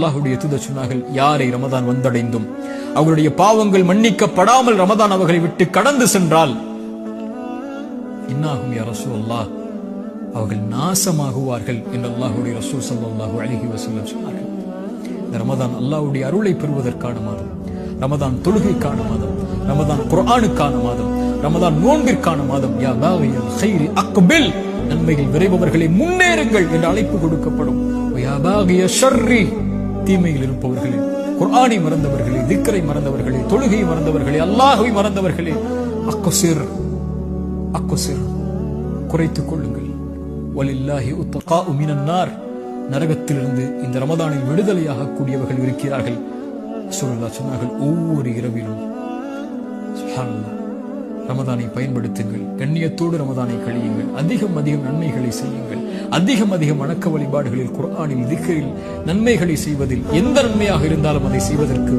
அல்லாஹ்வுடைய தூதர் சொன்னார்கள், யாரை ரமதான் வந்தடைந்தும் அவர்களுடைய பாவங்கள் மன்னிக்கப்படாமல் ரமதான் அவர்களை விட்டு கடந்து சென்றால் இன்னாகும் யா ரசூலல்லாஹ், அவர்கள் நாசமாகுவார்கள் என்று அல்லாஹ்வுடைய ரசூல் ஸல்லல்லாஹு அலைஹி வஸல்லம் சொன்னார்கள். இந்த ரமதான் அல்லாஹ்வுடைய அருளை பெறுவதற்கான மாதம், ரமதான் தொழுகைக்கான மாதம், ரமதான் குர்ஆனுக்கான மாதம், ரமதான் நோன்பிற்கான மாதம். யா பாகியல் கைரி அக்பில், நன்மைகள் விரைபவர்களை முன்னேறுங்கள் என்று அழைப்பு கொடுக்கப்படும். யா பாகிய ஷர்ரி, தீமையில் இருப்பவர்களே, குர்ஆனை மறந்தவர்களே, திக்ரை மறந்தவர்களே, தொழுகையை மறந்தவர்களே, அல்லாஹ்வை மறந்தவர்களே, அக்ஸிர் அக்ஸிர், குறைத்துக் கொள்ளுங்கள். வலில்லாஹி உத்தகாஉ மினன் நார், நரகத்திலிருந்து இந்த ரமதானில் விடுதலையாக கூடியவர்கள் இருக்கிறார்கள். ரசூலுல்லாஹ் சொன்னார்கள், ஒவ்வொரு இரவிலும் சுப்ஹானல்லாஹ் ரமதானை பயன்படுத்துங்கள், கண்ணியத்தோடு ரமதானை கழியுங்கள், அதிகம் அதிகம் நன்மைகளை செய்யுங்கள், அதிகம் அதிகம் வணக்க வழிபாடுகளில், குர்ஆனில், திக்ரில் நன்மைகளை செய்வதில், எந்த நன்மையாக இருந்தாலும் அதை செய்வதற்கு